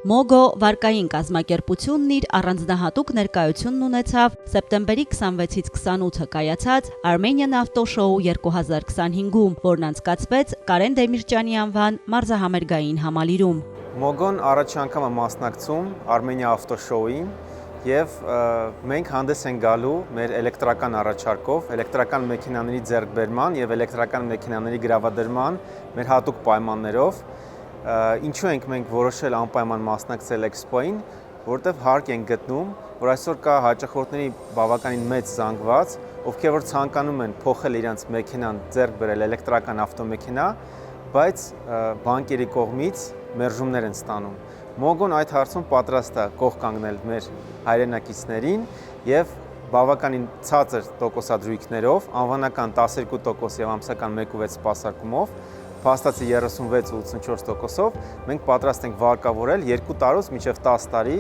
Մոգո վարկային կազմակերպությունն իր առանձնահատուկ ներկայությունն ունեցավ սեպտեմբերի 26-ից 28-ը կայացած Armenian Auto Show 2025-ում, որն անցկացվեց Կարեն Դեմիրճյանի անվան մարզահամերգային համալիրում։ Մոգոն առաջ անգամ է մասնակցում Armenia Auto Show-ին եւ մենք հանդես ենք գալու մեր էլեկտրական առաջարկով, էլեկտրական մեքենաների ձեռքբերման եւ էլեկտրական մեքենաների գրավադրման մեր հատուկ պայմաններով։ Ինչու ենք մենք որոշել անպայման մասնակցել Expo-ին, որտեղ հարկ ենք գտնում, որ այսօր կա հաճախորդների բավականին մեծ զանգված, ովքեր որ ցանկանում են փոխել իրենց մեքենան, ձեռք բերել էլեկտրական ավտոմեքենա, բայց բանկերի կողմից մերժումներ են ստանում։ Մոգոն այդ հարցում պատրաստ է կողք կանգնել մեր հայրենակիցներին եւ բավականին ցածր տոկոսադրույքներով, անվանական 12% եւ ամսական 1.6 սպասարկումով, փաստացի 36-84%-ով մենք պատրաստ ենք վարկավորել 2 տարուց մինչև 10 տարի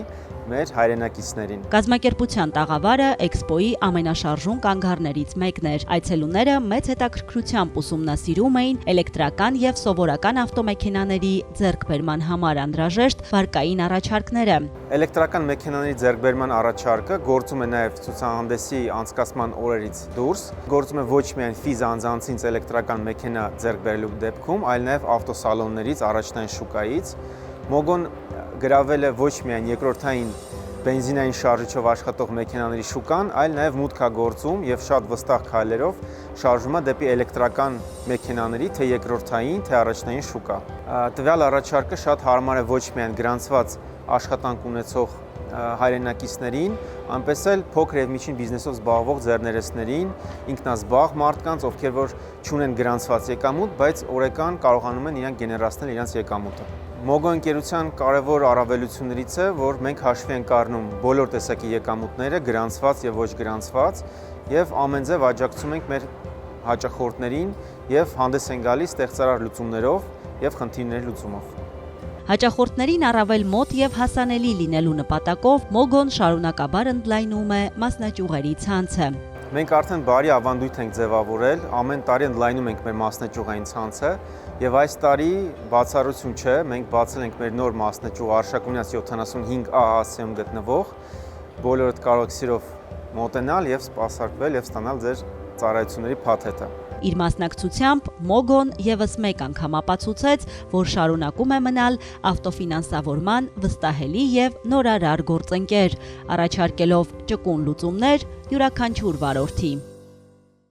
մեր հայրենակիցներին։ Կազմակերպության տաղավարը Expo-ի ամենաշարժուն կանգառներից մեկն էր։ Այցելուները մեծ հետաքրքրությամբ ուսումնասիրում էին էլեկտրական եւ սովորական ավտոմեքենաների ձեռքբերման համար անհրաժեշտ վարկային առաջարկները։ Էլեկտրական մեքենաների ձեռքբերման առաջարկը գործում է նաեւ ցուցահանդեսի անցկացման օրերից դուրս, գործում է ոչ միայն ֆիզ անձանցից էլեկտրական մեքենա ձեռքբերելու դեպքում, այլ նաեւ ավտոսալոններից, առաջնային շուկայից։ Մոգոն գրավել է ոչ միայն երկրորդային բենզինային շարժիչով աշխատող մեքենաների շուկան, այլ նաև մուտք է գործում եւ շատ վստահ քայլերով շարժվում է դեպի էլեկտրական մեքենաների թե երկրորդային, թե առաջնային շուկա։ Տվյալ առաջարկը շատ հարմար է ոչ միայն գրանցված աշխատանք ունեցող հայրենակիցներին, այնպես էլ փոքր եւ միջին բիզնեսով զբաղվող ձեռներեցներին, ինքնազբաղ մարդկանց, ովքեր որ չունեն գրանցված եկամուտ, բայց օրական կարողանում են իրենք գեներացնել իրենց եկամուտը։ Մոգո ընկերության կարևոր առավելություններից է, որ մենք հաշվի ենք առնում բոլոր տեսակի եկամուտները, գրանցված եւ ոչ գրանցված, եւ ամենձև աջակցում ենք մեր հաճախորդներին եւ հանդես են գալիս ստեղծարար լուծումներով եւ խնդիրների լուծումով։ Հաճախորդներին առավել մոտ եւ հասանելի լինելու նպատակով Մոգոն շարունակաբար ընդլայնում է մասնաճյուղերի ցանցը։ Մենք արդեն բարի ավանդույթ ենք ձևավորել, ամեն տարի ընդլայնում ենք մեր մասնաճյուղային ցանցը եւ այս տարի բացառություն չէ, մենք բացել ենք մեր նոր մասնաճյուղ Արշակունյաց 75A հասցեում գտնվող, բոլորդ կարող եք սիրով մոտենալ եւ սպասարկվել եւ ստանալ ձեր ծառայությունների փաթեթը։ Իր մասնակցությամբ Մոգոն եւս մեկ անգամ ապացուցեց, որ շարունակում է մնալ ավտոֆինանսավորման վստահելի եւ նորարար գործընկեր, առաջարկելով ճկուն լուծումներ յուրաքանչյուր վարորդի։